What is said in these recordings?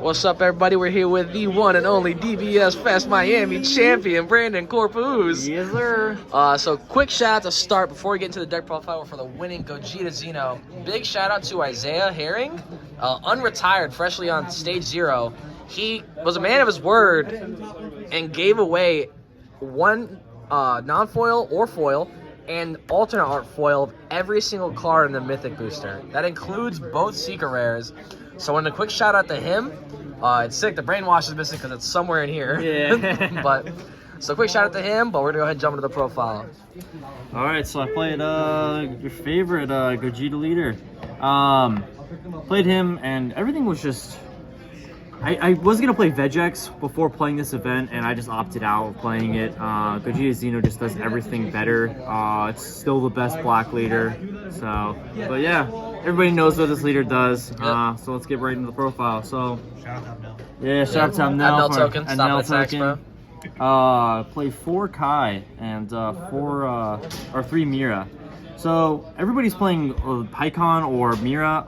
What's up, everybody? We're here with the one and only DBS Fest Miami champion, Brandon Corpuz. Yes, sir. So quick shout out to start before we get into the deck profile for the winning Gogeta Xeno. Big shout out to Isaiah Herring, unretired, freshly on stage 0. He was a man of his word and gave away one non-foil or foil and alternate art foil of every single card in the Mythic Booster. That includes both Secret Rares. So a quick shout out to him. It's sick. The brainwash is missing because it's somewhere in here. Yeah. So quick shout out to him, but we're going to go ahead and jump into the profile. All right, so I played your favorite Gogeta leader. Played him, and everything was just... I was going to play Vegex before playing this event, and I just opted out of playing it. Gogeta Xeno just does everything better. It's still the best black leader. So, but yeah, everybody knows what this leader does. Yep. So let's get right into the profile. So, Shout out Nell. yeah, shout out to Nell. token. Stop Nell at attacks, bro. Play 4 Kai and 3 Mira. So everybody's playing Pycon or Mira,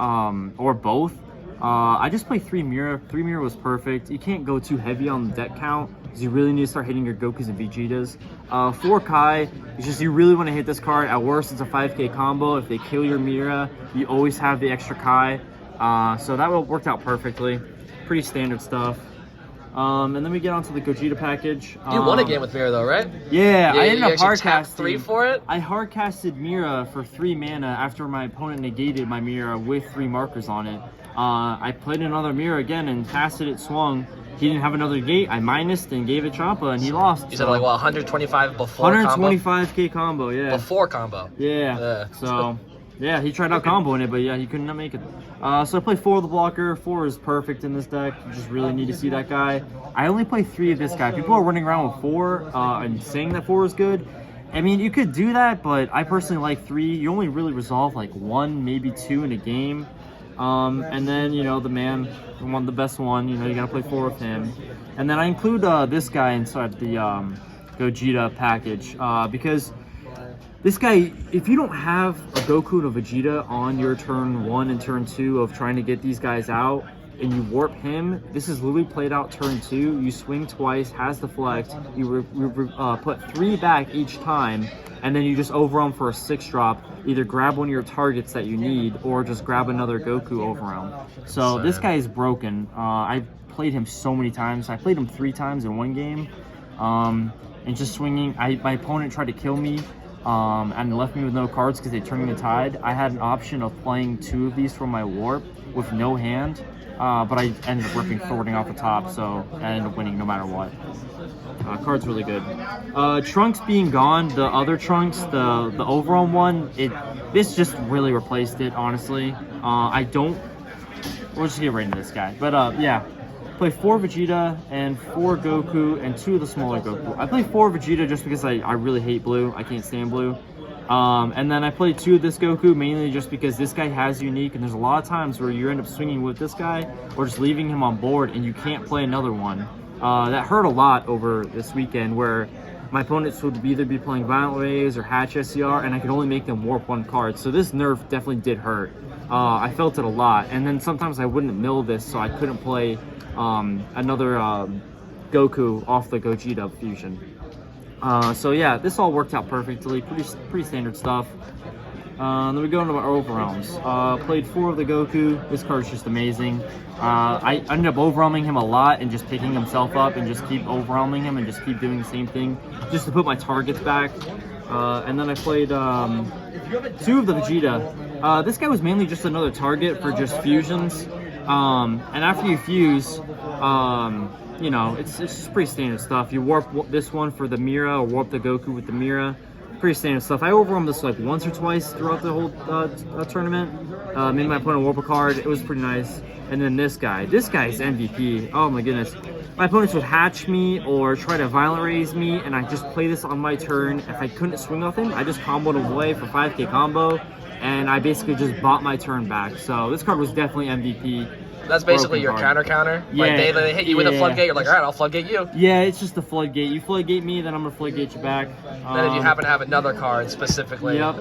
or both. I just play 3 Mira. 3 Mira was perfect. You can't go too heavy on the deck count because you really need to start hitting your Gokus and Vegetas. 4 Kai, it's just you really want to hit this card. At worst, it's a 5k combo. If they kill your Mira, you always have the extra Kai. So that worked out perfectly. Pretty standard stuff. And then we get onto the Gogeta package. You won a game with Mira though, right? Yeah, I ended up hard cast 3 hardcasting. for it. I hardcasted Mira for 3 mana after my opponent negated my Mira with 3 markers on it. I played another Mira again and casted it, swung. He didn't have another gate. I minused and gave it Champa, and he lost. You said like what, 125 before 125k combo, yeah. Before combo. Yeah. So, yeah, he tried out comboing it, but yeah, he couldn't make it. So I play 4 of the blocker. 4 is perfect in this deck. You just really need to see that guy. I only play 3 of this guy. People are running around with 4 and saying that 4 is good. I mean, you could do that, but I personally like 3. You only really resolve like 1, maybe 2 in a game. And then, you know, the best one, you know, you gotta play 4 with him. And then I include this guy inside the Gogeta package because this guy, if you don't have a Goku and a Vegeta on your turn 1 and turn 2 of trying to get these guys out, and you warp him, this is literally played out turn 2. You swing twice, has deflect, you put 3 back each time, and then you just overwhelm for a 6-drop. Either grab one of your targets that you need, or just grab another Goku overwhelm. So this guy is broken. I played him so many times. I played him 3 times in one game, and just swinging. My opponent tried to kill me, and left me with no cards because they turned me tide. I had an option of playing 2 of these from my warp with no hand, but I ended up ripping Thwarting off the top, so I ended up winning no matter what. Card's really good. Trunks being gone, the other Trunks, the overall one, this just really replaced it, honestly. We'll just get right into this guy. But yeah, play 4 Vegeta and 4 Goku and 2 of the smaller Goku. I play 4 Vegeta just because I really hate blue. I can't stand blue. And then I play 2 of this Goku mainly just because this guy has unique, and there's a lot of times where you end up swinging with this guy or just leaving him on board and you can't play another one. That hurt a lot over this weekend where my opponents would either be playing Violent Waves or Hatch SCR, and I could only make them warp 1 card. So this nerf definitely did hurt. I felt it a lot. And then sometimes I wouldn't mill this, so I couldn't play another Goku off the Gogeta fusion. So yeah, this all worked out perfectly. Pretty standard stuff. Then we go into my overwhelms. Played 4 of the Goku. This card is just amazing. I ended up overwhelming him a lot and just picking himself up and just keep overwhelming him and just keep doing the same thing just to put my targets back. And then I played 2 of the Vegeta. This guy was mainly just another target for just fusions. And after you fuse, you know, it's just pretty standard stuff. You warp this one for the Mira or warp the Goku with the Mira. Pretty standard stuff. I overwhelmed this like once or twice throughout the whole tournament. Made my opponent warp a card. It was pretty nice. And then this guy's MVP. Oh my goodness. My opponents would hatch me or try to violent raise me, and I just play this on my turn. If I couldn't swing off him, I just comboed him away for 5k combo, and I basically just bought my turn back. So this card was definitely MVP. That's basically your counter. Yeah. Like they hit you with a floodgate, you're like, all right, I'll floodgate you. Yeah, it's just a floodgate. You floodgate me, then I'm gonna floodgate you back. Then if you happen to have another card specifically. Yep.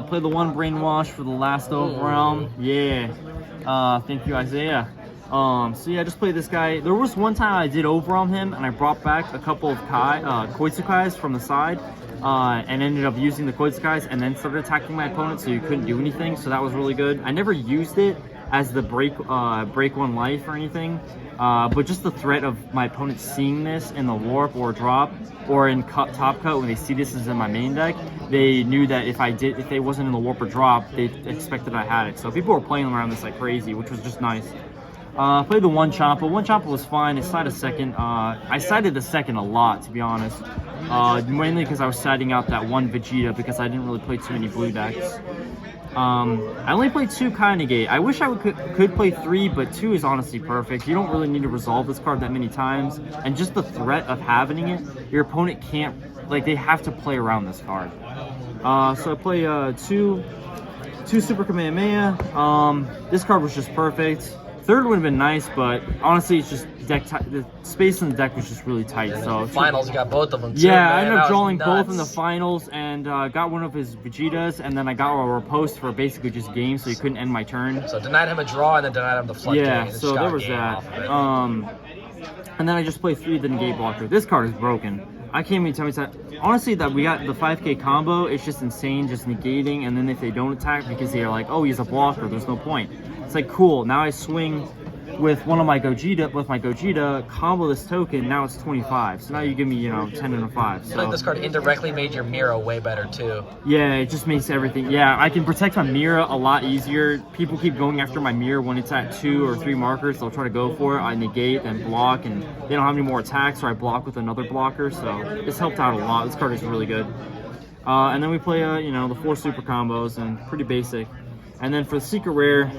Play the 1 brainwash for the last overwhelm. Yeah. Thank you, Isaiah. So yeah, I just played this guy. There was one time I did overwhelm him, and I brought back a couple of Koitsukais from the side, and ended up using the Koitsukais, and then started attacking my opponent, so you couldn't do anything. So that was really good. I never used it as the break one life or anything, but just the threat of my opponent seeing this in the warp or drop or in top cut when they see this is in my main deck, they knew that if they wasn't in the warp or drop, they expected I had it. So people were playing around this like crazy, which was just nice. Played the one Champa. One Champa was fine. I sided second. I sided the second a lot, to be honest. Mainly because I was siding out that one Vegeta because I didn't really play too many blue decks. I only played 2 Kai Negate. I wish I could play 3, but 2 is honestly perfect. You don't really need to resolve this card that many times. And just the threat of having it, your opponent can't, like, they have to play around this card. So I play 2 Super Kamehameha. This card was just perfect. Third would have been nice, but honestly, it's just the space in the deck was just really tight. So finals, you got both of them too. Yeah, man. I ended up drawing both in the finals, and got one of his Vegetas, and then I got a riposte for basically just game, so he couldn't end my turn. So denied him a draw, and then denied him the floodgate. Yeah, so there was that. And then I just played 3 the negate blocker. This card is broken. I can't even tell me honestly that we got the 5k combo. It's just insane, just negating, and then if they don't attack because they're like, oh, he's a blocker, there's no point. It's like, cool, now I swing with my Gogeta, combo this token, now it's 25. So now you give me, 10 and a 5. So I feel like this card indirectly made your Mira way better too. Yeah, it just makes everything. Yeah, I can protect my Mira a lot easier. People keep going after my Mira when it's at 2 or 3 markers. They'll try to go for it. I negate and block, and they don't have any more attacks, or I block with another blocker. So this helped out a lot. This card is really good. And then we play, the 4 super combos, and pretty basic. And then for the secret rare,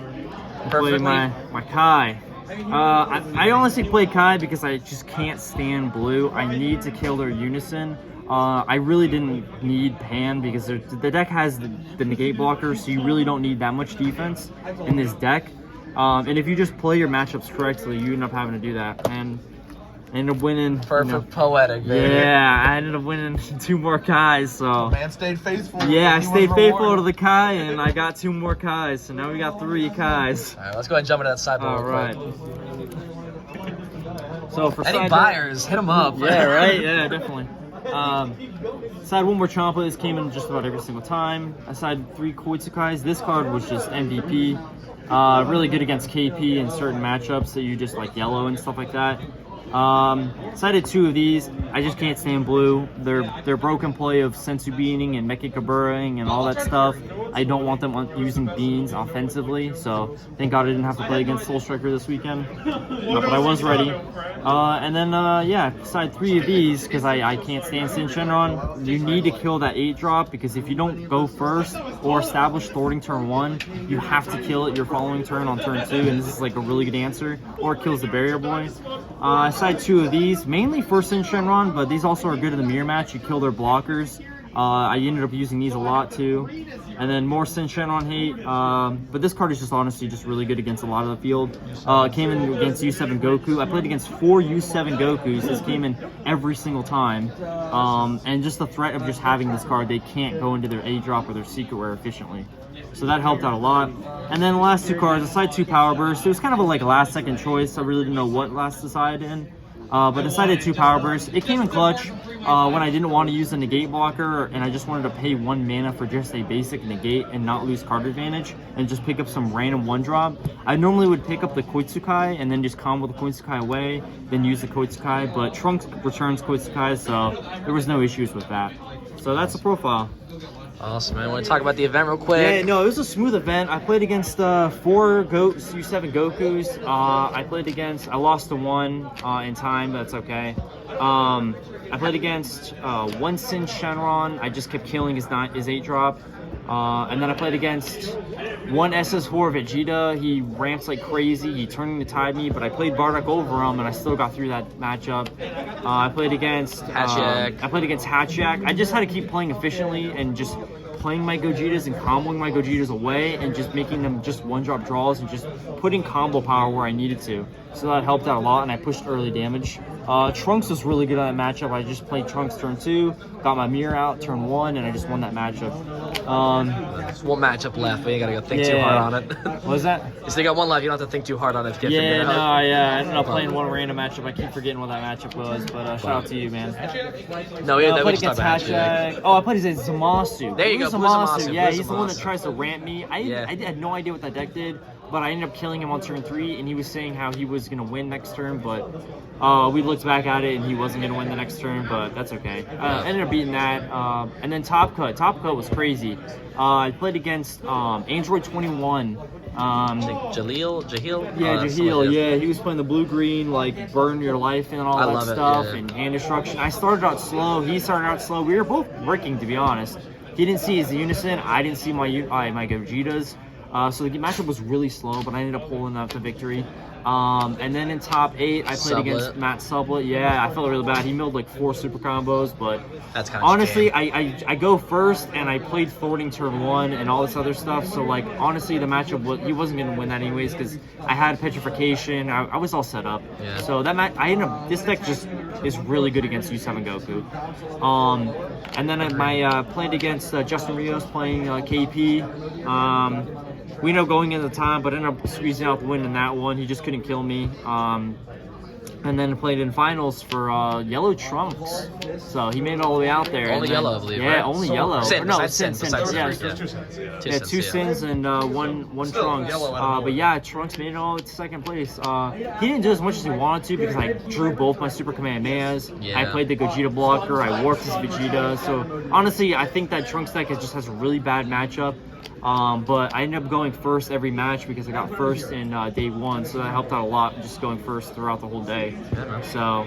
I play my Kai. I honestly play Kai because I just can't stand blue. I need to kill their unison. I really didn't need Pan because the deck has the negate blocker, so you really don't need that much defense in this deck. And if you just play your matchups correctly, you end up having to do that. And I ended up winning. Perfect poetic, baby. Yeah, I ended up winning 2 more Kais, so. Man stayed faithful. Yeah, I stayed faithful to the Kai, and I got 2 more Kais, so now we got 3 Kais. All right, let's go ahead and jump into that sideboard. All right. So for any buyers, hit them up. Yeah, right. Yeah, definitely. Side 1 more Champa. This came in just about every single time. I sided 3 Koitsukais. This card was just MVP. Really good against KP in certain matchups that you just like yellow and stuff like that. Sided 2 of these. I just can't stand blue. Their broken play of Sensu Beaning and Mecha Kaburaing and all that stuff. I don't want them using beans offensively, so thank God I didn't have to play against Soul Striker this weekend. But I was ready. And then, side 3 of these, because I can't stand Sin Shenron. You need to kill that 8-drop, because if you don't go first or establish thwarting turn 1, you have to kill it your following turn on turn 2, and this is like a really good answer. Or it kills the Barrier Boy. Side 2 of these, mainly for Sin Shenron, but these also are good in the mirror match. You kill their blockers. I ended up using these a lot too. And then more Sin Shenron hate. But this card is just honestly just really good against a lot of the field. Came in against U7 Goku. I played against 4 U7 Gokus. This came in every single time. And just the threat of just having this card, they can't go into their A-drop or their secret rare efficiently. So that helped out a lot. And then the last 2 cards, I decided 2 Power Bursts. It was kind of a last second choice. I really didn't know what last decided in. But decided 2 Power Bursts. It came in clutch when I didn't want to use a negate blocker, and I just wanted to pay 1 mana for just a basic negate and not lose card advantage and just pick up some random 1-drop. I normally would pick up the Koitsukai and then just combo the Koitsukai away, then use the Koitsukai, but Trunks returns Koitsukai, so there was no issues with that. So that's the profile. Awesome, man. Want to talk about the event real quick? Yeah, no, it was a smooth event. I played against 4 U7 Gokus. I lost to 1 in time, but that's okay. I played against 1 Sin Shenron. I just kept killing his 8-drop. And then I played against 1 SS4 Vegeta. He ramps like crazy. He turned to tide me, but I played Bardock over him, and I still got through that matchup. I played against Hatchyak. I just had to keep playing efficiently and just playing my Gogetas and comboing my Gogetas away and just making them just 1-drop draws and just putting combo power where I needed to. So that helped out a lot, and I pushed early damage. Trunks was really good on that matchup. I just played Trunks turn 2, got my mirror out turn 1, and I just won that matchup. One matchup left, but you gotta go think too hard on it. What was that? So you got one left. You don't have to think too hard on it. To get Yeah, figured out. I ended up playing one random matchup. I keep forgetting what that matchup was, but shout out to you, man. No, I we played just against talked about Hashtag. Oh, I played against Zamasu. There you go, Blue Zamasu. Zamasu, Yeah, Blue he's the one that Zamasu. tries to ramp me. I had no idea what that deck did, but I ended up killing him on turn 3, and he was saying how he was going to win next turn, but we looked back at it, and he wasn't going to win the next turn, but that's okay. Ended up beating that. And then Top Cut. Top Cut was crazy. I played against Android 21. Jahil? Yeah, Jahil. Yeah, he was playing the blue-green, like, burn your life and all that stuff, yeah. and hand destruction. I started out slow. He started out slow. We were both working, to be honest. He didn't see his Unison. I didn't see my Gogetas. So the matchup was really slow, but I ended up pulling out the victory. And then in top 8, I played against Matt Sublet. Yeah, I felt really bad. He milled like 4 super combos, but that's kind of honestly, I go first, and I played thwarting turn 1 and all this other stuff. So like honestly, the matchup he wasn't gonna win that anyways because I had petrification. I was all set up. Yeah. So that this deck just is really good against U7 Goku. And then I played against Justin Rios playing KP. We ended up going in the time, but ended up squeezing out the win in that one. He just couldn't kill me. And then played in finals for Yellow Trunks. So he made it all the way out there. Only yellow, I believe. Yeah, right? only yellow. Sin, No, Sin. Yeah, two Sins, Sins and one Trunks. But yeah, Trunks made it all to second place. He didn't do as much as he wanted to because I drew both my Super Kamehamehas. Yeah. I played the Gogeta blocker. I warped his Vegeta. So honestly, I think that Trunks deck just has a really bad matchup. But I ended up going first every match because I got first in day 1, so that helped out a lot just going first throughout the whole day. Yeah, so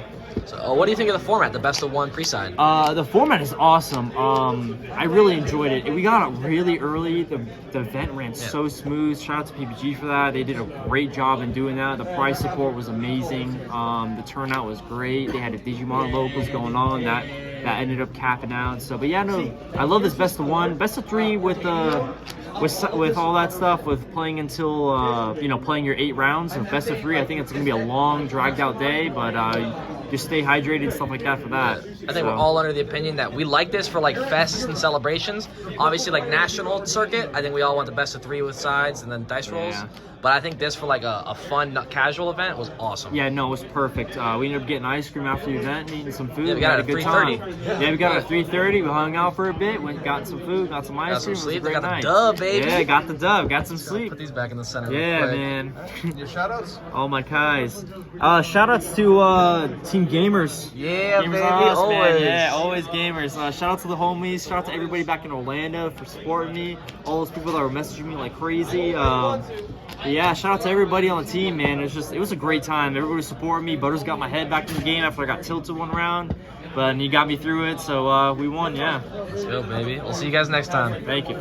what do you think of the format, the best of 1 pre-side? The format is awesome. I really enjoyed it. We got up really early. The event ran so smooth. Shout out to PPG for that. They did a great job in doing that. The prize support was amazing. The turnout was great. They had a Digimon locals going on that ended up capping out. So, but yeah, no, I love this best of 1, best of 3 with all that stuff, with playing until playing your 8 rounds of best of 3. I think it's gonna be a long, dragged out day, but just stay hydrated and stuff like that for that. I think we're all under the opinion that we like this for like fests and celebrations. Obviously, like national circuit, I think we all want the best of 3 with sides and then dice rolls. Yeah. But I think this for like a fun, casual event was awesome. Yeah, no, it was perfect. We ended up getting ice cream after the event and eating some food. Yeah, we got had it a good at time. 3:30. Yeah, we got it at 3:30. We hung out for a bit, got some food, got some ice Got some cream. sleep. It was a Got great the night. dub, baby. Yeah, got the dub, got some sleep. Put these back in the center. Yeah, real quick. man. Your shoutouts? All my guys. Shoutouts to Team Gamers. Yeah, Gamers baby. are us, Always. man. Yeah, always Gamers. Shout out to the homies. Shout out to everybody back in Orlando for supporting me. All those people that were messaging me like crazy. Yeah, shout out to everybody on the team, man. It was a great time. Everybody supported me. Butters got my head back in the game after I got tilted 1 round, but he got me through it. So we won. Yeah. Let's go, baby. We'll see you guys next time. Thank you.